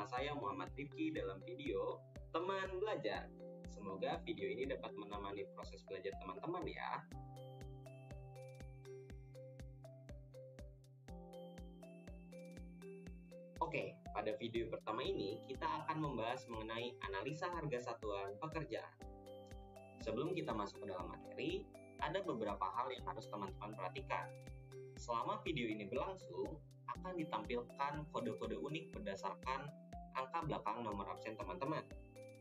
bersama saya Muhammad Rifki dalam video Teman Belajar. Semoga video ini dapat menemani proses belajar teman-teman ya. Oke, pada video pertama ini kita akan membahas mengenai analisa harga satuan pekerjaan. Sebelum kita masuk ke dalam materi, ada beberapa hal yang harus teman-teman perhatikan. Selama video ini berlangsung, akan ditampilkan kode-kode unik berdasarkan angka belakang nomor absen teman-teman.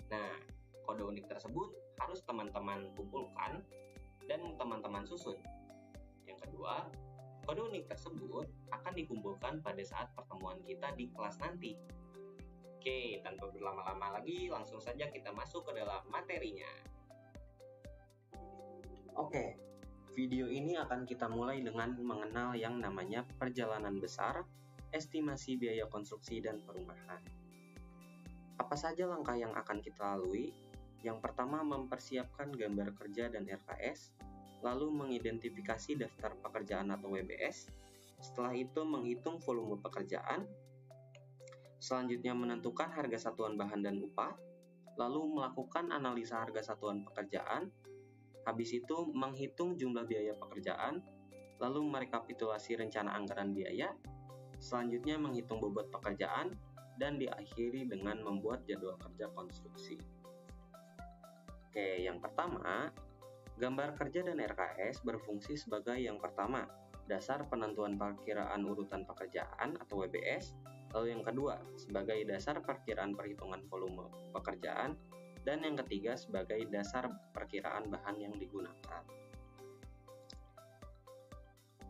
Nah, kode unik tersebut harus teman-teman kumpulkan dan teman-teman susun. Yang kedua, kode unik tersebut akan dikumpulkan pada saat pertemuan kita di kelas nanti. Oke, tanpa berlama-lama lagi, langsung saja kita masuk ke dalam materinya. Oke, video ini akan kita mulai dengan mengenal yang namanya perjalanan besar, estimasi biaya konstruksi dan perumahan. Apa saja langkah yang akan kita lalui? Yang pertama, mempersiapkan gambar kerja dan RKS, lalu mengidentifikasi daftar pekerjaan atau WBS, setelah itu menghitung volume pekerjaan, selanjutnya menentukan harga satuan bahan dan upah, lalu melakukan analisa harga satuan pekerjaan, habis itu menghitung jumlah biaya pekerjaan, lalu merekapitulasi rencana anggaran biaya, selanjutnya menghitung bobot pekerjaan, dan diakhiri dengan membuat jadwal kerja konstruksi. Oke, yang pertama, gambar kerja dan RKS berfungsi sebagai yang pertama, dasar penentuan perkiraan urutan pekerjaan atau WBS, lalu yang kedua, sebagai dasar perkiraan perhitungan volume pekerjaan, dan yang ketiga sebagai dasar perkiraan bahan yang digunakan.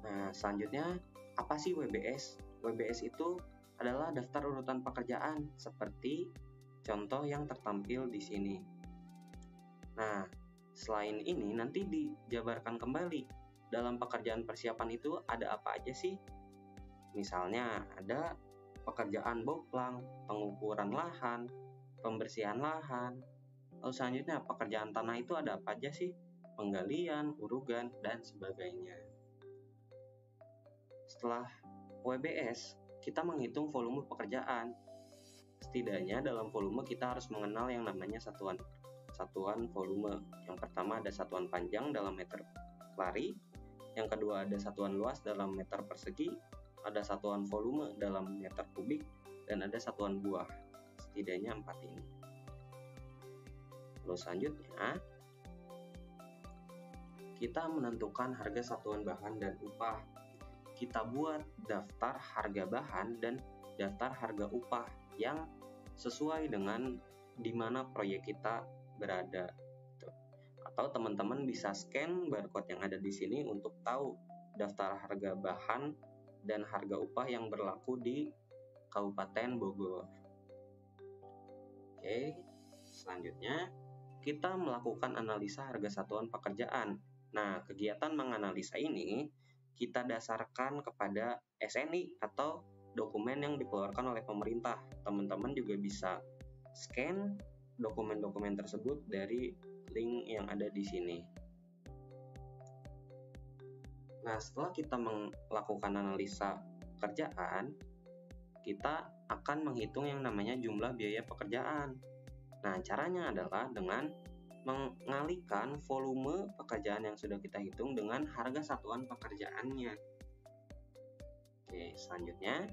Nah, selanjutnya, apa sih WBS? WBS itu adalah daftar urutan pekerjaan seperti contoh yang tertampil di sini. Nah, selain ini nanti dijabarkan kembali dalam pekerjaan persiapan itu ada apa aja sih? Misalnya ada pekerjaan boplang, pengukuran lahan, pembersihan lahan. Lalu selanjutnya pekerjaan tanah itu ada apa aja sih? Penggalian, urugan, dan sebagainya. Setelah WBS, kita menghitung volume pekerjaan. Setidaknya dalam volume kita harus mengenal yang namanya satuan volume. Yang pertama ada satuan panjang dalam meter lari, yang kedua ada satuan luas dalam meter persegi, ada satuan volume dalam meter kubik, dan ada satuan buah. Setidaknya 4 ini. Lalu selanjutnya, kita menentukan harga satuan bahan dan upah. Kita buat daftar harga bahan dan daftar harga upah yang sesuai dengan di mana proyek kita berada. Atau teman-teman bisa scan barcode yang ada di sini untuk tahu daftar harga bahan dan harga upah yang berlaku di Kabupaten Bogor. Oke, selanjutnya kita melakukan analisa harga satuan pekerjaan. Nah, kegiatan menganalisa ini kita dasarkan kepada SNI atau dokumen yang dikeluarkan oleh pemerintah. Teman-teman juga bisa scan dokumen-dokumen tersebut dari link yang ada di sini. Nah, setelah kita melakukan analisa pekerjaan, kita akan menghitung yang namanya jumlah biaya pekerjaan. Nah, caranya adalah dengan mengalihkan volume pekerjaan yang sudah kita hitung dengan harga satuan pekerjaannya. Oke, selanjutnya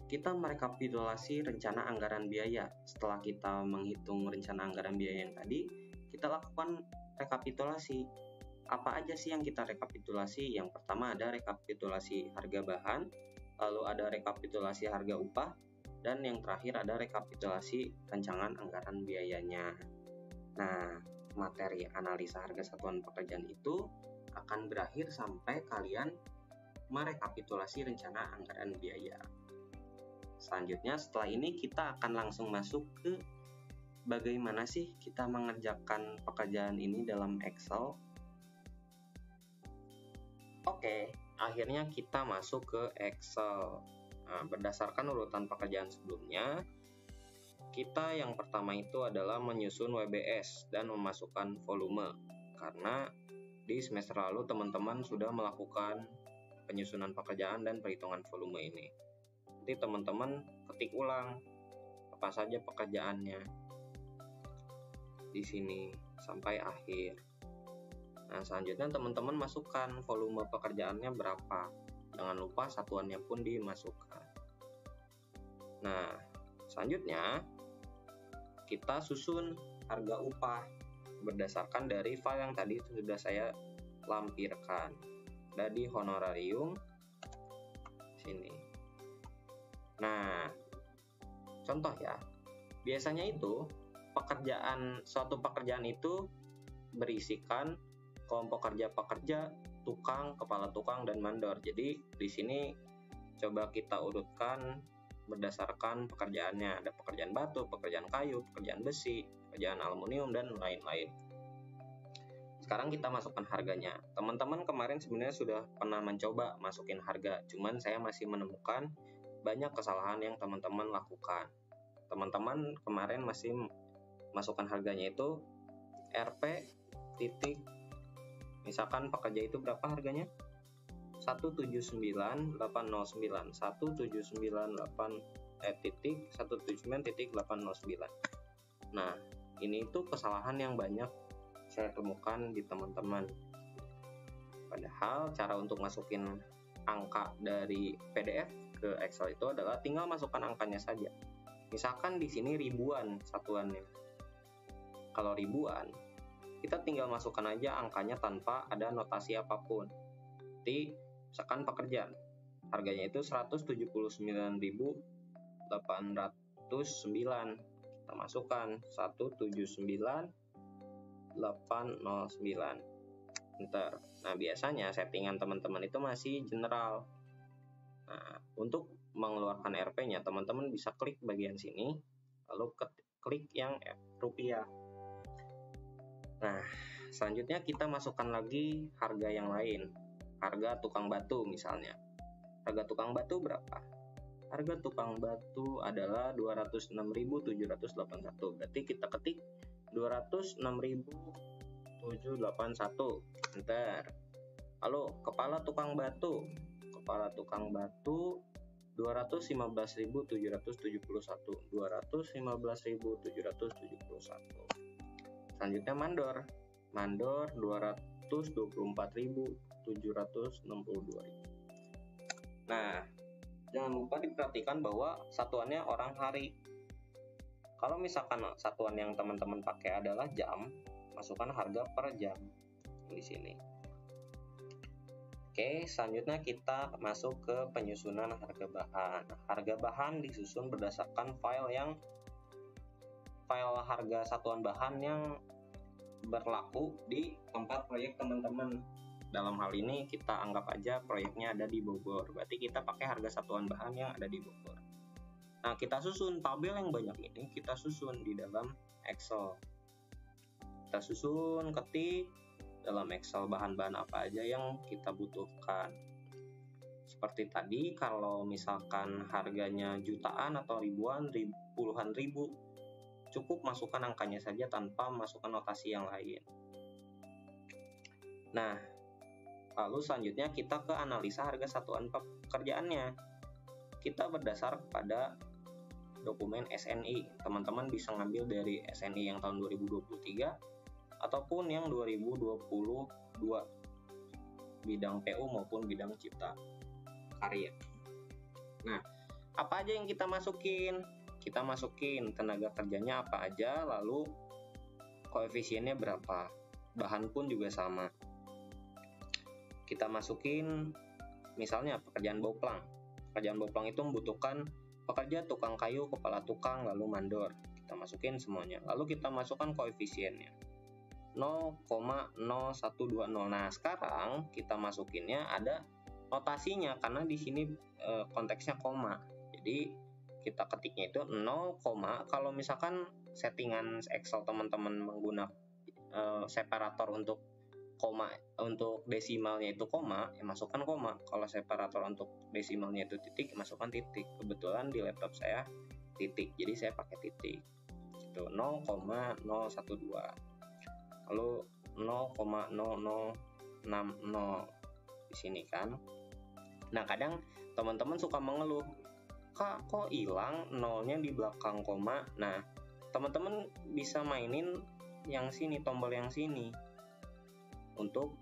kita merekapitulasi rencana anggaran biaya. Setelah kita menghitung rencana anggaran biaya yang tadi, kita lakukan rekapitulasi. Apa aja sih yang kita rekapitulasi? Yang pertama ada rekapitulasi harga bahan, lalu ada rekapitulasi harga upah, dan yang terakhir ada rekapitulasi rancangan anggaran biayanya. Nah, materi analisa harga satuan pekerjaan itu akan berakhir sampai kalian merekapitulasi rencana anggaran biaya. Selanjutnya, setelah ini kita akan langsung masuk ke bagaimana sih kita mengerjakan pekerjaan ini dalam Excel. Oke, akhirnya kita masuk ke Excel. Nah, berdasarkan urutan pekerjaan sebelumnya, kita yang pertama itu adalah menyusun WBS dan memasukkan volume. Karena di semester lalu teman-teman sudah melakukan penyusunan pekerjaan dan perhitungan volume ini. Nanti teman-teman ketik ulang apa saja pekerjaannya di sini sampai akhir. Nah, selanjutnya teman-teman masukkan volume pekerjaannya berapa. Jangan lupa satuannya pun dimasukkan. Nah, selanjutnya kita susun harga upah berdasarkan dari file yang tadi sudah saya lampirkan. Ada di honorarium sini. Nah, contoh ya. Biasanya itu suatu pekerjaan itu berisikan kelompok kerja-pekerja, tukang, kepala tukang, dan mandor. Jadi di sini coba kita urutkan berdasarkan pekerjaannya. Ada pekerjaan batu, pekerjaan kayu, pekerjaan besi, pekerjaan aluminium, dan lain-lain. Sekarang kita masukkan harganya. Teman-teman kemarin sebenarnya sudah pernah mencoba masukin harga, cuman saya masih menemukan banyak kesalahan yang teman-teman lakukan. Teman-teman kemarin masih masukkan harganya itu RP titik, misalkan pekerja itu berapa harganya? 179.809, 179.809. Nah, ini itu kesalahan yang banyak saya temukan di teman-teman. Padahal cara untuk masukin angka dari PDF ke Excel itu adalah tinggal masukkan angkanya saja. Misalkan di sini ribuan satuannya. Kalau ribuan, kita tinggal masukkan aja angkanya tanpa ada notasi apapun. Jadi, misalkan pekerjaan, harganya itu 179.809. Kita masukkan 179.809. Enter. Nah, biasanya settingan teman-teman itu masih general. Nah, untuk mengeluarkan RP-nya, teman-teman bisa klik bagian sini, lalu klik yang rupiah. Nah, selanjutnya kita masukkan lagi harga yang lain. Harga tukang batu misalnya. Harga tukang batu berapa? Harga tukang batu adalah 206.781. Berarti kita ketik 206.781. Enter. Lalu kepala tukang batu. Kepala tukang batu 215.771. 215.771. Selanjutnya mandor. Mandor 224.762. Nah, jangan lupa diperhatikan bahwa satuannya orang hari. Kalau misalkan satuan yang teman-teman pakai adalah jam, masukkan harga per jam di sini. Oke, selanjutnya kita masuk ke penyusunan harga bahan. Harga bahan disusun berdasarkan file harga satuan bahan yang berlaku di tempat proyek teman-teman. Dalam hal ini kita anggap aja proyeknya ada di Bogor, berarti kita pakai harga satuan bahan yang ada di Bogor. Nah, kita susun tabel yang banyak ini, kita susun di dalam Excel. Kita susun, ketik dalam Excel bahan-bahan apa aja yang kita butuhkan. Seperti tadi, kalau misalkan harganya jutaan atau ribuan, puluhan ribu, cukup masukkan angkanya saja tanpa masukkan notasi yang lain. Nah, lalu selanjutnya kita ke analisa harga satuan pekerjaannya. Kita berdasar pada dokumen SNI. Teman-teman bisa ngambil dari SNI yang tahun 2023 ataupun yang 2022, bidang PU maupun bidang cipta karya. Nah, apa aja yang kita masukin? Kita masukin tenaga kerjanya apa aja, lalu koefisiennya berapa. Bahan pun juga sama. Kita masukin misalnya pekerjaan boplang. Pekerjaan boplang itu membutuhkan pekerja, tukang kayu, kepala tukang, lalu mandor. Kita masukin semuanya. Lalu kita masukkan koefisiennya 0,0120. Nah, sekarang kita masukinnya ada notasinya karena di sini konteksnya koma. Jadi kita ketiknya itu 0, kalau misalkan settingan Excel teman-teman menggunakan separator untuk koma, untuk desimalnya itu koma, ya masukkan koma. Kalau separator untuk desimalnya itu titik, masukkan titik. Kebetulan di laptop saya titik, jadi saya pakai titik. Itu 0,012. Lalu 0,0060 di sini kan. Nah, kadang teman-teman suka mengeluh, kok hilang nolnya di belakang koma. Nah, teman-teman bisa mainin yang sini, tombol yang sini untuk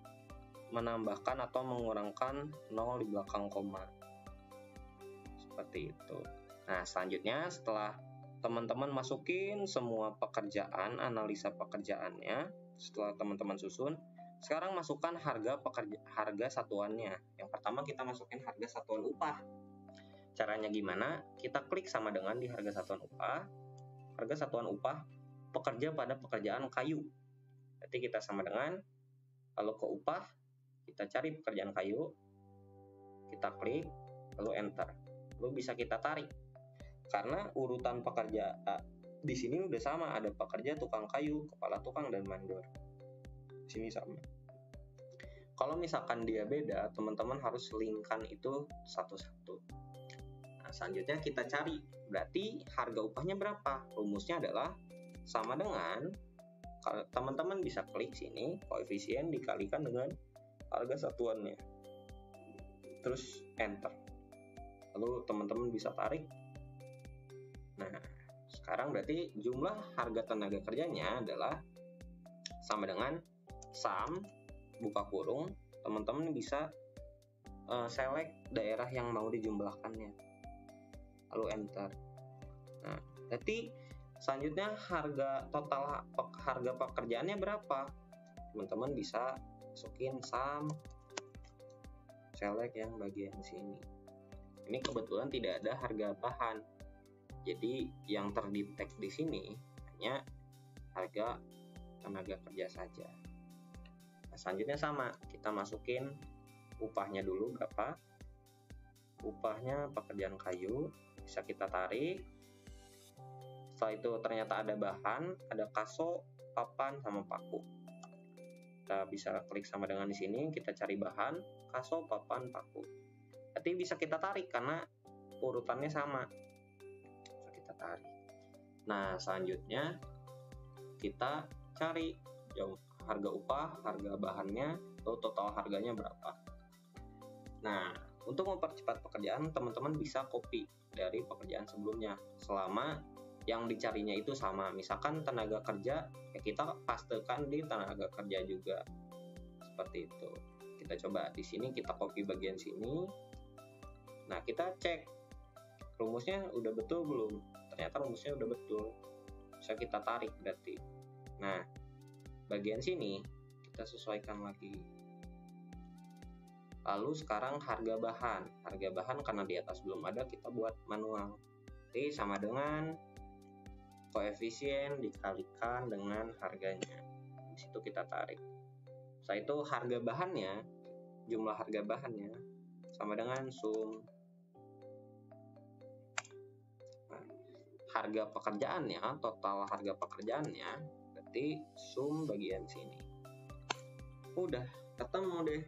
menambahkan atau mengurangkan nol di belakang koma. Seperti itu. Nah, selanjutnya setelah teman-teman masukin semua pekerjaan, analisa pekerjaannya, setelah teman-teman susun, sekarang masukkan harga satuannya. Yang pertama kita masukin harga satuan upah. Caranya gimana? Kita klik sama dengan di harga satuan upah. Harga satuan upah pekerja pada pekerjaan kayu. Berarti kita sama dengan, lalu ke upah, kita cari pekerjaan kayu, kita klik, lalu enter. Lalu bisa kita tarik. Karena urutan pekerja di sini udah sama, ada pekerja, tukang kayu, kepala tukang, dan mandor. Di sini sama. Kalau misalkan dia beda, teman-teman harus linkkan itu satu-satu. Nah, selanjutnya kita cari, berarti harga upahnya berapa? Rumusnya adalah sama dengan, teman-teman bisa klik sini, koefisien dikalikan dengan harga satuannya. Terus enter. Lalu teman-teman bisa tarik. Nah, sekarang berarti jumlah harga tenaga kerjanya adalah sama dengan sum, buka kurung, teman-teman bisa select daerah yang mau dijumlahkannya. Lalu enter. Nah, berarti selanjutnya total harga pekerjaannya berapa? Teman-teman bisa masukin sum, select yang bagian sini. Ini kebetulan tidak ada harga bahan. Jadi yang terdetek di sini hanya harga tenaga kerja saja. Nah, selanjutnya sama, kita masukin upahnya dulu berapa. Upahnya pekerjaan kayu, bisa kita tarik. Setelah itu ternyata ada bahan, ada kaso, papan, sama paku. Kita bisa klik sama dengan di sini, kita cari bahan, kaso, papan, paku. Berarti bisa kita tarik karena urutannya sama. Tarik. Nah, selanjutnya kita cari harga upah, harga bahannya, atau total harganya berapa. Nah, untuk mempercepat pekerjaan, teman-teman bisa copy dari pekerjaan sebelumnya selama yang dicarinya itu sama. Misalkan tenaga kerja, ya kita pastekan di tenaga kerja juga. Seperti itu. Kita coba di sini, kita copy bagian sini. Nah, kita cek rumusnya udah betul belum? Ternyata rumusnya udah betul, bisa kita tarik berarti. Nah, bagian sini kita sesuaikan lagi. Lalu sekarang harga bahan karena di atas belum ada, kita buat manual. Oke, sama dengan koefisien dikalikan dengan harganya. Di situ kita tarik. Setelah itu harga bahannya, jumlah harga bahannya sama dengan sum harga pekerjaannya, total harga pekerjaannya, berarti sum bagian sini. Udah ketemu deh.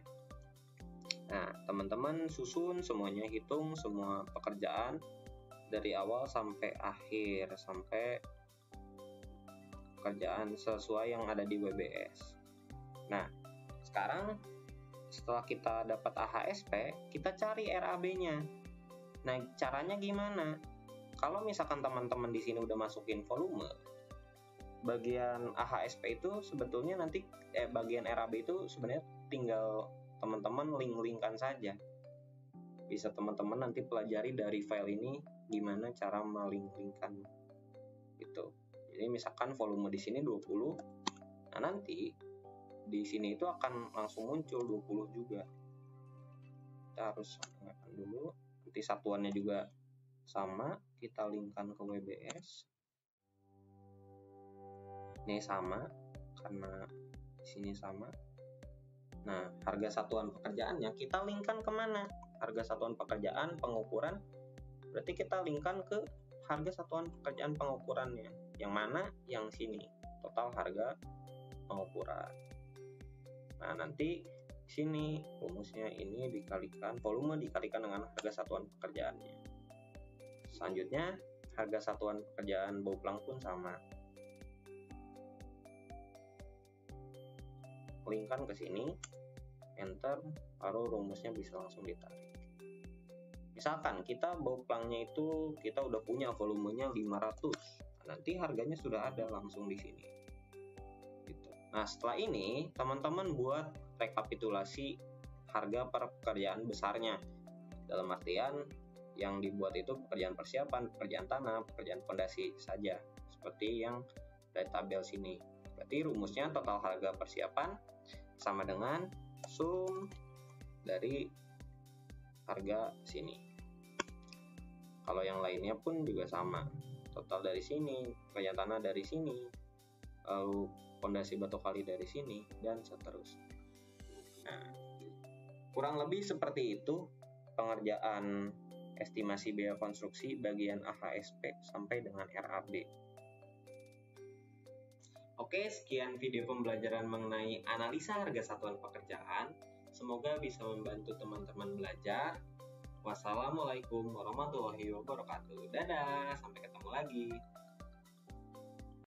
Nah, teman-teman susun semuanya, hitung semua pekerjaan dari awal sampai akhir, sampai pekerjaan sesuai yang ada di WBS. Nah, sekarang setelah kita dapat AHSP, kita cari RAB-nya. Nah, caranya gimana? Kalau misalkan teman-teman di sini udah masukin volume, bagian AHSP itu sebetulnya nanti bagian RAB itu sebenarnya tinggal teman-teman link-linkkan saja. Bisa teman-teman nanti pelajari dari file ini gimana cara melink-linkkan gitu. Jadi misalkan volume di sini 20, nah nanti di sini itu akan langsung muncul 20 juga. Kita harus samakan dulu. Nanti satuannya juga sama, kita linkkan ke WBS. Ini sama karena di sini sama. Nah, harga satuan pekerjaannya kita linkkan kemana? Harga satuan pekerjaan pengukuran, berarti kita linkkan ke harga satuan pekerjaan pengukurannya. Yang mana? Yang sini, total harga pengukuran. Nah, nanti sini rumusnya ini dikalikan, volume dikalikan dengan harga satuan pekerjaannya. Selanjutnya, harga satuan pekerjaan bau pelang pun sama. Linkkan ke sini, enter, baru rumusnya bisa langsung ditarik. Misalkan kita bau plangnya itu kita udah punya volumenya 500, nanti harganya sudah ada langsung di sini. Gitu. Nah, setelah ini teman-teman buat rekapitulasi harga per pekerjaan besarnya. Dalam artian yang dibuat itu pekerjaan persiapan, pekerjaan tanah, pekerjaan fondasi saja. Seperti yang dari tabel sini. Berarti rumusnya total harga persiapan sama dengan sum dari harga sini. Kalau yang lainnya pun juga sama. Total dari sini, pekerjaan tanah dari sini, lalu fondasi batu kali dari sini, dan seterusnya. Nah, kurang lebih seperti itu pengerjaan estimasi biaya konstruksi bagian AHSP sampai dengan RAB. Oke, sekian video pembelajaran mengenai analisa harga satuan pekerjaan. Semoga bisa membantu teman-teman belajar. Wassalamualaikum warahmatullahi wabarakatuh. Dadah, sampai ketemu lagi.